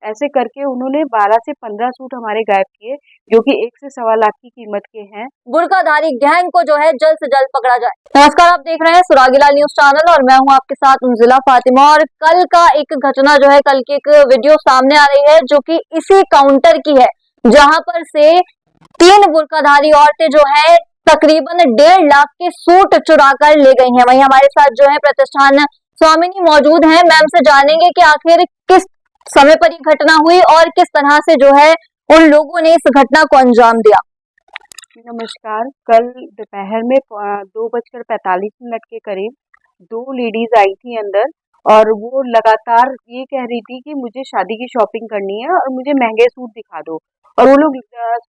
ऐसे करके उन्होंने 12 से 15 सूट हमारे गायब किए, जो कि 1 से सवा लाख की कीमत के हैं। बुर्काधारी गैंग को जो है जल्द से जल्द पकड़ा जाए। नमस्कार, आप देख रहे हैं सुरागीलाल न्यूज चैनल और मैं हूं आपके साथ उंजिला फातिमा। और कल का एक घटना जो है, कल की एक वीडियो सामने आ रही है जो कि इसी काउंटर की है, जहां पर से 3 बुर्काधारी औरतें जो है तकरीबन 1.5 लाख के सूट चुरा कर ले गई हैं। वहीं हमारे साथ जो है प्रतिष्ठान स्वामिनी मौजूद हैं। मैम से जानेंगे कि आखिर किस समय पर ये घटना हुई और किस तरह से जो है उन लोगों ने इस घटना को अंजाम दिया। नमस्कार। कल दोपहर में 2:45 के करीब 2 लेडीज आई थी अंदर, और वो लगातार ये कह रही थी कि मुझे शादी की शॉपिंग करनी है और मुझे महंगे सूट दिखा दो। और वो लोग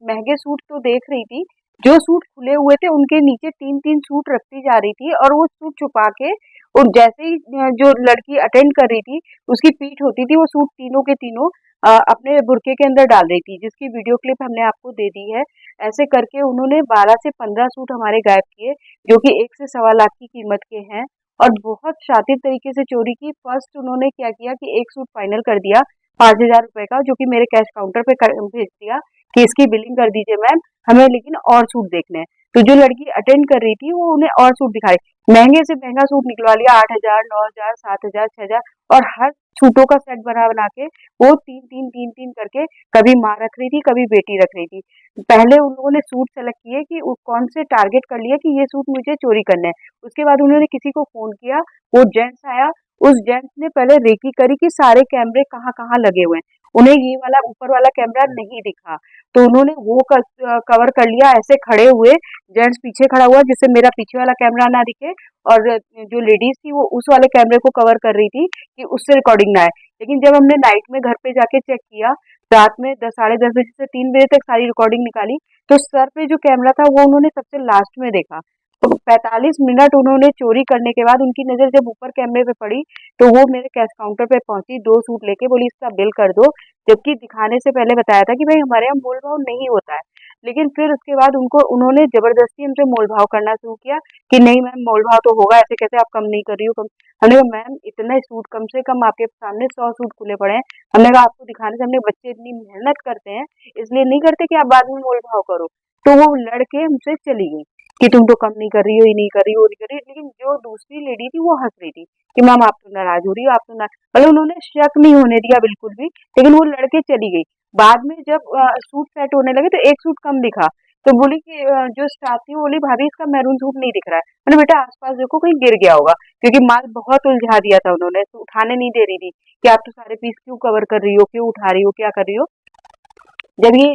महंगे सूट तो देख रही थी, जो सूट खुले हुए थे उनके नीचे 3-3 सूट रखती जा रही थी, और वो सूट छुपा के, और जैसे ही जो लड़की अटेंड कर रही थी उसकी पीठ होती थी, वो सूट तीनों के तीनों अपने बुरके के अंदर डाल रही थी, जिसकी वीडियो क्लिप हमने आपको दे दी है। ऐसे करके उन्होंने 12 से 15 सूट हमारे गायब किए, जो कि 1 से सवा लाख की कीमत के हैं, और बहुत शातिर तरीके से चोरी की। फर्स्ट उन्होंने क्या किया कि एक सूट फाइनल कर दिया 5,000 रुपए का, जो कि मेरे कैश काउंटर पे भेज दिया कि इसकी बिलिंग कर दीजिए मैम, हमें लेकिन और सूट देखने हैं। तो जो लड़की अटेंड कर रही थी वो उन्हें और सूट दिखाई, महंगे से महंगा सूट निकलवा लिया, 8,000, 9,000, 7,000, 6,000, और हर सूटों का सेट बना बना के वो तीन करके कभी माँ रख रही थी, कभी बेटी रख रही थी। पहले उन लोगों ने सूट सेलेक्ट किए कि कौन से टारगेट कर लिया कि ये सूट मुझे चोरी करने हैं। उसके बाद उन्होंने किसी को फोन किया, वो जेंट्स आया, उस जेंट्स ने पहले रेकी करी कि सारे कैमरे कहाँ कहाँ लगे हुए हैं। उन्हें ये वाला ऊपर वाला कैमरा नहीं दिखा, तो उन्होंने वो कवर कर लिया ऐसे खड़े हुए। जेंट्स पीछे खड़ा हुआ जिससे मेरा पीछे वाला कैमरा ना दिखे, और जो लेडीज थी वो उस वाले कैमरे को कवर कर रही थी कि उससे रिकॉर्डिंग ना आए। लेकिन जब हमने नाइट में घर पे जाके चेक किया, रात में 10, साढ़े 10 बजे से 3 बजे तक सारी रिकॉर्डिंग निकाली, तो सर पे जो कैमरा था वो उन्होंने सबसे लास्ट में देखा। तो 45 मिनट उन्होंने चोरी करने के बाद उनकी नजर जब ऊपर कैमरे पे पड़ी, तो वो मेरे कैश काउंटर पे पहुंची 2 सूट लेके, बोली इसका बिल कर दो, जबकि दिखाने से पहले बताया था कि भाई हमारे यहाँ मोल भाव नहीं होता है। लेकिन फिर उसके बाद उन्होंने जबरदस्ती हमसे मोल भाव करना शुरू किया कि नहीं मैम मोल भाव तो होगा, ऐसे कैसे आप कम नहीं कर रही हो कम। हमने कहा मैम इतने सूट कम से कम आपके सामने 100 सूट खुले पड़े हैं, हमने कहा आपको दिखाने से, हमने बच्चे इतनी मेहनत करते हैं इसलिए नहीं करते कि आप बाद में मोल भाव करो। तो वो लड़के हमसे चली गई कि तुम तो कम नहीं कर रही हो, ये नहीं कर रही हो, वो नहीं कर रही। लेकिन जो दूसरी लेडी थी वो हंस रही थी कि मैम आप तो नाराज हो रही हो, आप तो मतलब उन्होंने शक नहीं होने दिया बिल्कुल भी। लेकिन वो लड़के चली गई। बाद में जब सूट सेट होने लगे तो एक सूट कम दिखा, तो बोली कि जो स्टाफ थी वो बोली भाभी इसका मैरून सूट नहीं दिख रहा है। मैंने बेटा आसपास देखो कहीं गिर गया होगा, क्योंकि माल बहुत उलझा दिया था उन्होंने, तो उठाने नहीं दे रही थी कि आप तो सारे पीस क्यों कवर कर रही हो, क्यों उठा रही हो, क्या कर रही हो। जब ये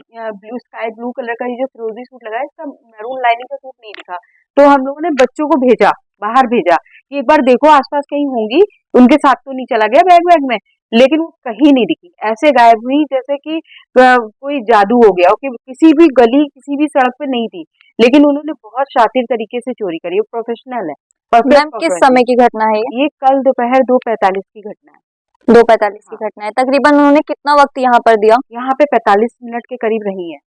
स्काई ब्लू कलर का ये जो फिरोजी सूट लगा है, इसका मैरून लाइनिंग का सूट नहीं दिखा, तो हम लोगों ने बच्चों को भेजा, बाहर भेजा कि एक बार देखो आसपास कहीं होंगी, उनके साथ तो नहीं चला गया बैग में। लेकिन वो कहीं नहीं दिखी, ऐसे गायब हुई जैसे कि कोई जादू हो गया, कि किसी भी गली किसी भी सड़क पे नहीं थी। लेकिन उन्होंने बहुत शातिर तरीके से चोरी करी, वो प्रोफेशनल है। मैम किस समय की घटना है ये कल दोपहर 2:45 की घटना है। 2:45 की घटना है। तकरीबन उन्होंने कितना वक्त यहाँ पर दिया? यहाँ पे 45 मिनट के करीब रही है।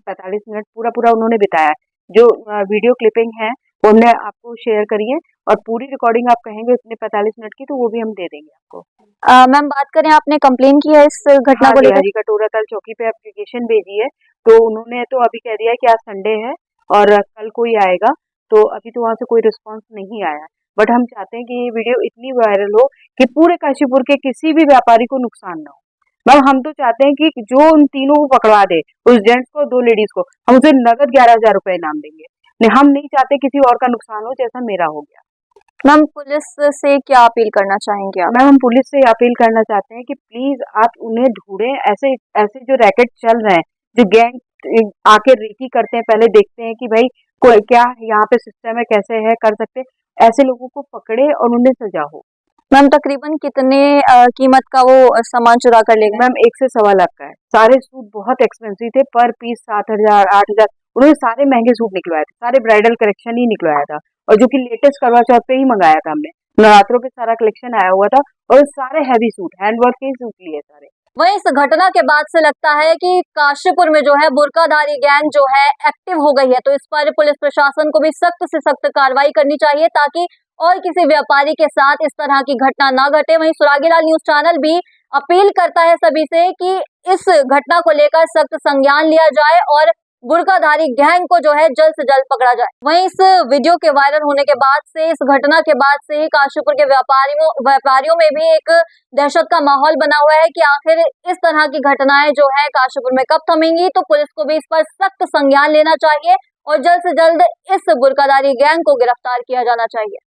45 मिनट पूरा उन्होंने बिताया है। जो वीडियो क्लिपिंग है वो हमने आपको शेयर करी है, और पूरी रिकॉर्डिंग आप कहेंगे उसने 45 मिनट की, तो वो भी हम दे देंगे आपको। मैम बात करें, आपने कंप्लेन की है इस घटना को लेकर? जी कटोरा कल चौकी पे एप्लीकेशन भेजी है, तो उन्होंने तो अभी कह दिया है कि आज संडे है और कल कोई आएगा, तो अभी तो वहाँ से कोई रिस्पॉन्स नहीं आया है। बट हम चाहते हैं कि ये वीडियो इतनी वायरल हो कि पूरे काशीपुर के किसी भी व्यापारी को नुकसान ना हो। मैम हम तो चाहते हैं कि जो उन तीनों को पकड़वा दे, उस जेंट्स को, 2 लेडीज को, हम उसे नगद 11,000 रुपए इनाम देंगे। नहीं, हम नहीं चाहते किसी और का नुकसान हो जैसा मेरा हो गया। मैम पुलिस से क्या अपील करना चाहेंगे आप? मैम हम पुलिस से अपील करना चाहते हैं कि प्लीज आप उन्हें ढूंढें। ऐसे ऐसे जो रैकेट चल रहे हैं, जो गैंग आके रेकी करते हैं, पहले देखते हैं कि भाई कोई क्या यहाँ पे सिस्टम है, कैसे है, कर सकते, ऐसे लोगों को पकड़े और उन्हें सजा हो। मैम तकरीबन कितने कीमत का वो सामान चुरा कर ले गए? मैम 1 से सवा लाख का है। सारे सूट बहुत एक्सपेंसिव थे, पर पीस 7,000, 8,000, उन्होंने सारे महंगे सूट निकलवाए थे, सारे ब्राइडल कलेक्शन ही निकलवाया था, और जो कि लेटेस्ट करवा चौथ पे ही मंगाया था हमने। नवरात्रों पे सारा कलेक्शन आया हुआ था, और सारे हैवी सूट, हैंडवर्क के सूट लिए सारे। वहीं इस घटना के बाद से लगता है कि काशीपुर में जो है बुर्काधारी गैंग जो है एक्टिव हो गई है, तो इस पर पुलिस प्रशासन को भी सख्त से सख्त कार्रवाई करनी चाहिए, ताकि और किसी व्यापारी के साथ इस तरह की घटना ना घटे। वहीं सुरागीलाल न्यूज चैनल भी अपील करता है सभी से कि इस घटना को लेकर सख्त संज्ञान लिया जाए और बुर्काधारी गैंग को जो है जल्द से जल्द पकड़ा जाए। वहीं इस वीडियो के वायरल होने के बाद से, इस घटना के बाद से ही काशीपुर के व्यापारियों में भी एक दहशत का माहौल बना हुआ है कि आखिर इस तरह की घटनाएं जो है काशीपुर में कब थमेंगी। तो पुलिस को भी इस पर सख्त संज्ञान लेना चाहिए और जल्द से जल्द इस बुर्काधारी गैंग को गिरफ्तार किया जाना चाहिए।